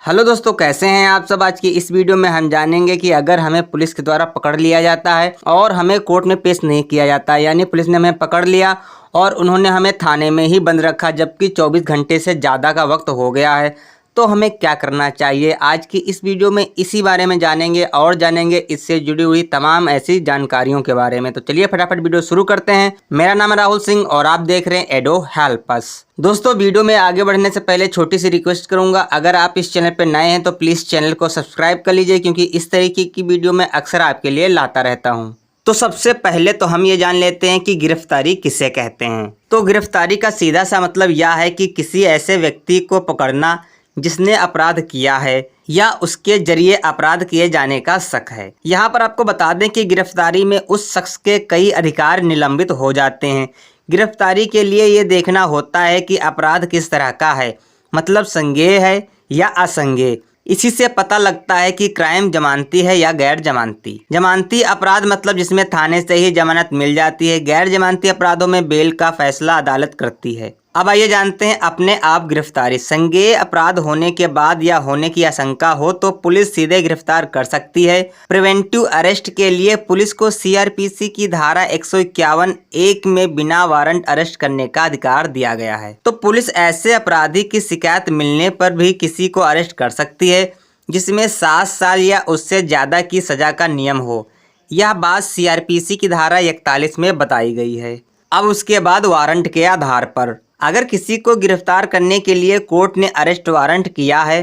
Hello दोस्तों, कैसे हैं आप सब। आज की इस वीडियो में हम जानेंगे कि अगर हमें पुलिस के द्वारा पकड़ लिया जाता है और हमें कोर्ट में पेश नहीं किया जाता है, यानी पुलिस ने हमें पकड़ लिया और उन्होंने हमें थाने में ही बंद रखा जबकि 24 घंटे से ज़्यादा का वक्त हो गया है, तो हमें क्या करना चाहिए। आज की इस वीडियो में इसी बारे में जानेंगे और जानेंगे इससे जुड़ी हुई तमाम ऐसी जानकारियों के बारे में। तो चलिए फटाफट वीडियो शुरू करते हैं। मेरा नाम है राहुल सिंह और आप देख रहे हैं एडो हेल्प अस। दोस्तों, वीडियो में आगे बढ़ने से पहले छोटी सी रिक्वेस्ट करूंगा, अगर आप इस चैनल पर नए हैं तो प्लीज़ चैनल को सब्सक्राइब कर लीजिए, क्योंकि इस तरीके की वीडियो मैं अक्सर आपके लिए लाता रहता हूँ। तो सबसे पहले तो हम ये जान लेते हैं कि गिरफ्तारी किसे कहते हैं। तो गिरफ्तारी का सीधा सा मतलब यह है कि किसी ऐसे व्यक्ति को पकड़ना जिसने अपराध किया है या उसके जरिए अपराध किए जाने का शक है। यहाँ पर आपको बता दें कि गिरफ्तारी में उस शख्स के कई अधिकार निलंबित हो जाते हैं। गिरफ्तारी के लिए ये देखना होता है कि अपराध किस तरह का है, मतलब संज्ञेय है या असंज्ञेय। इसी से पता लगता है कि क्राइम जमानती है या गैर जमानती। जमानती अपराध मतलब जिसमें थाने से ही जमानत मिल जाती है। गैर जमानती अपराधों में बेल का फैसला अदालत करती है। अब आइए जानते हैं अपने आप गिरफ्तारी। संज्ञेय अपराध होने के बाद या होने की आशंका हो तो पुलिस सीधे गिरफ्तार कर सकती है। प्रिवेंटिव अरेस्ट के लिए पुलिस को सीआरपीसी की धारा 151(1) में बिना वारंट अरेस्ट करने का अधिकार दिया गया है। तो पुलिस ऐसे अपराधी की शिकायत मिलने पर भी किसी को अरेस्ट कर सकती है जिसमें 7 साल या उससे ज्यादा की सजा का नियम हो। यह बात सीआरपीसी की धारा 41 में बताई गई है। अब उसके बाद वारंट के आधार पर अगर किसी को गिरफ्तार करने के लिए कोर्ट ने अरेस्ट वारंट किया है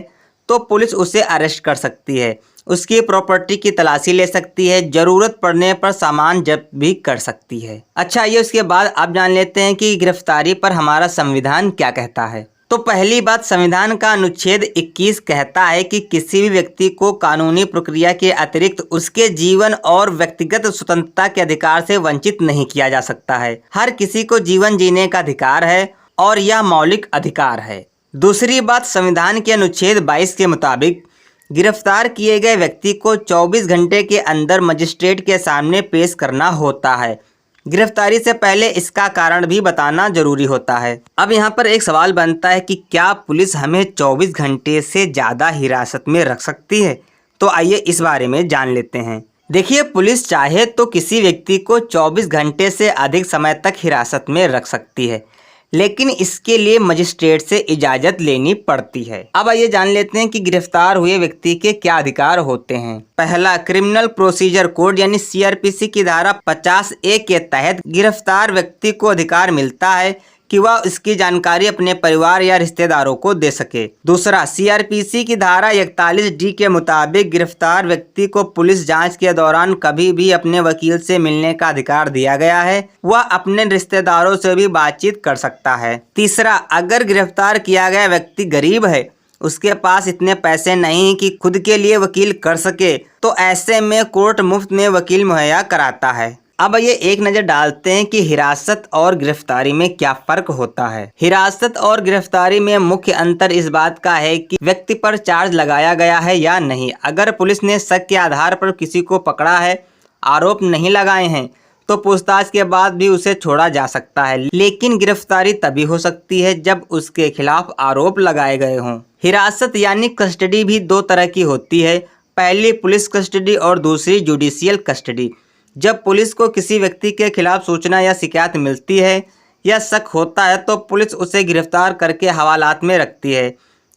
तो पुलिस उसे अरेस्ट कर सकती है, उसकी प्रॉपर्टी की तलाशी ले सकती है, जरूरत पड़ने पर सामान जब्त भी कर सकती है। अच्छा, ये उसके बाद आप जान लेते हैं कि गिरफ्तारी पर हमारा संविधान क्या कहता है। तो पहली बात, संविधान का अनुच्छेद 21 कहता है कि किसी भी व्यक्ति को कानूनी प्रक्रिया के अतिरिक्त उसके जीवन और व्यक्तिगत स्वतंत्रता के अधिकार से वंचित नहीं किया जा सकता है। हर किसी को जीवन जीने का अधिकार है और यह मौलिक अधिकार है। दूसरी बात, संविधान के अनुच्छेद 22 के मुताबिक गिरफ्तार किए गए व्यक्ति को 24 घंटे के अंदर मजिस्ट्रेट के सामने पेश करना होता है। गिरफ्तारी से पहले इसका कारण भी बताना जरूरी होता है। अब यहाँ पर एक सवाल बनता है कि क्या पुलिस हमें 24 घंटे से ज़्यादा हिरासत में रख सकती है। तो आइए इस बारे में जान लेते हैं। देखिए, पुलिस चाहे तो किसी व्यक्ति को 24 घंटे से अधिक समय तक हिरासत में रख सकती है, लेकिन इसके लिए मजिस्ट्रेट से इजाज़त लेनी पड़ती है। अब आइए जान लेते हैं कि गिरफ्तार हुए व्यक्ति के क्या अधिकार होते हैं। पहला, क्रिमिनल प्रोसीजर कोड यानी सीआरपीसी की धारा 50(a) के तहत गिरफ्तार व्यक्ति को अधिकार मिलता है कि वह इसकी जानकारी अपने परिवार या रिश्तेदारों को दे सके। दूसरा, सीआरपीसी की धारा 41(d) के मुताबिक गिरफ्तार व्यक्ति को पुलिस जांच के दौरान कभी भी अपने वकील से मिलने का अधिकार दिया गया है। वह अपने रिश्तेदारों से भी बातचीत कर सकता है। तीसरा, अगर गिरफ्तार किया गया व्यक्ति गरीब है, उसके पास इतने पैसे नहीं कि खुद के लिए वकील कर सके, तो ऐसे में कोर्ट मुफ्त में वकील मुहैया कराता है। अब ये एक नज़र डालते हैं कि हिरासत और गिरफ्तारी में क्या फ़र्क होता है। हिरासत और गिरफ्तारी में मुख्य अंतर इस बात का है कि व्यक्ति पर चार्ज लगाया गया है या नहीं। अगर पुलिस ने शक के आधार पर किसी को पकड़ा है, आरोप नहीं लगाए हैं, तो पूछताछ के बाद भी उसे छोड़ा जा सकता है। लेकिन गिरफ्तारी तभी हो सकती है जब उसके खिलाफ आरोप लगाए गए हों। हिरासत यानी कस्टडी भी 2 तरह की होती है, पहली पुलिस कस्टडी और दूसरी जुडिशियल कस्टडी। जब पुलिस को किसी व्यक्ति के खिलाफ सूचना या शिकायत मिलती है या शक होता है तो पुलिस उसे गिरफ्तार करके हवालात में रखती है।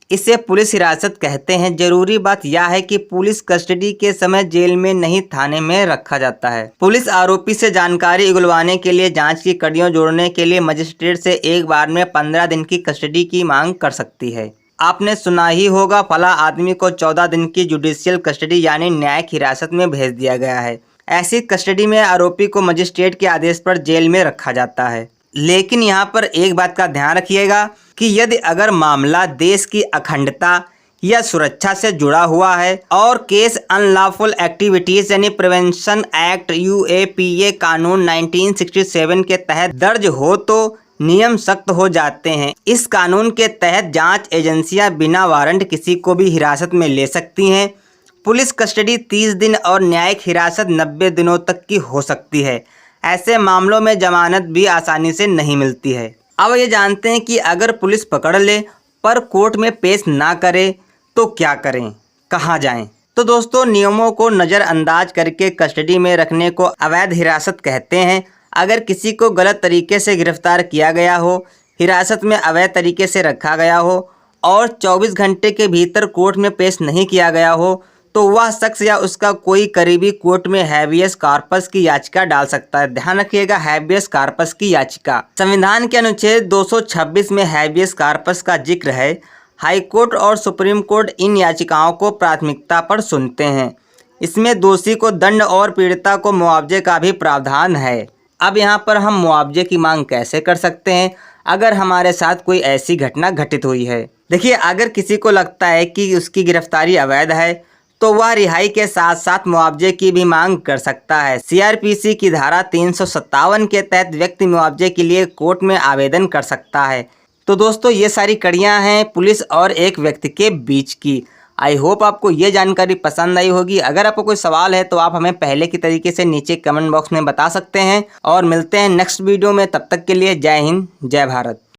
इसे पुलिस हिरासत कहते हैं। जरूरी बात यह है कि पुलिस कस्टडी के समय जेल में नहीं, थाने में रखा जाता है। पुलिस आरोपी से जानकारी उगलवाने के लिए जांच की कड़ियां जोड़ने के लिए मजिस्ट्रेट से एक बार में 15 दिन की कस्टडी की मांग कर सकती है। आपने सुना ही होगा, फला आदमी को 14 दिन की जुडिशियल कस्टडी यानी न्यायिक हिरासत में भेज दिया गया है। ऐसी कस्टडी में आरोपी को मजिस्ट्रेट के आदेश पर जेल में रखा जाता है। लेकिन यहाँ पर एक बात का ध्यान रखिएगा कि यदि अगर मामला देश की अखंडता या सुरक्षा से जुड़ा हुआ है और केस अनलॉफुल एक्टिविटीज यानी प्रिवेंशन एक्ट UAPA कानून 1967 के तहत दर्ज हो तो नियम सख्त हो जाते हैं। इस कानून के तहत जांच एजेंसियां बिना वारंट किसी को भी हिरासत में ले सकती हैं। पुलिस कस्टडी 30 दिन और न्यायिक हिरासत 90 दिनों तक की हो सकती है। ऐसे मामलों में जमानत भी आसानी से नहीं मिलती है। अब ये जानते हैं कि अगर पुलिस पकड़ ले पर कोर्ट में पेश ना करे तो क्या करें, कहाँ जाएं? तो दोस्तों, नियमों को नज़रअंदाज करके कस्टडी में रखने को अवैध हिरासत कहते हैं। अगर किसी को गलत तरीके से गिरफ्तार किया गया हो, हिरासत में अवैध तरीके से रखा गया हो और 24 घंटे के भीतर कोर्ट में पेश नहीं किया गया हो, तो वह शख्स या उसका कोई करीबी कोर्ट में हैबियस कॉर्पस की याचिका डाल सकता है। ध्यान रखिएगा, हैबियस कॉर्पस की याचिका। संविधान के अनुच्छेद 226 में हैबियस कॉर्पस का जिक्र है। हाई कोर्ट और सुप्रीम कोर्ट इन याचिकाओं को प्राथमिकता पर सुनते हैं। इसमें दोषी को दंड और पीड़िता को मुआवजे का भी प्रावधान है। अब यहाँ पर हम मुआवजे की मांग कैसे कर सकते हैं अगर हमारे साथ कोई ऐसी घटना घटित हुई है? देखिए, अगर किसी को लगता है कि उसकी गिरफ्तारी अवैध है तो वह रिहाई के साथ साथ मुआवजे की भी मांग कर सकता है। सीआरपीसी की धारा 357 के तहत व्यक्ति मुआवजे के लिए कोर्ट में आवेदन कर सकता है। तो दोस्तों, ये सारी कड़ियाँ हैं पुलिस और एक व्यक्ति के बीच की। आई होप आपको ये जानकारी पसंद आई होगी। अगर आपको कोई सवाल है तो आप हमें पहले की तरीके से नीचे कमेंट बॉक्स में बता सकते हैं और मिलते हैं नेक्स्ट वीडियो में। तब तक के लिए जय हिंद, जय भारत।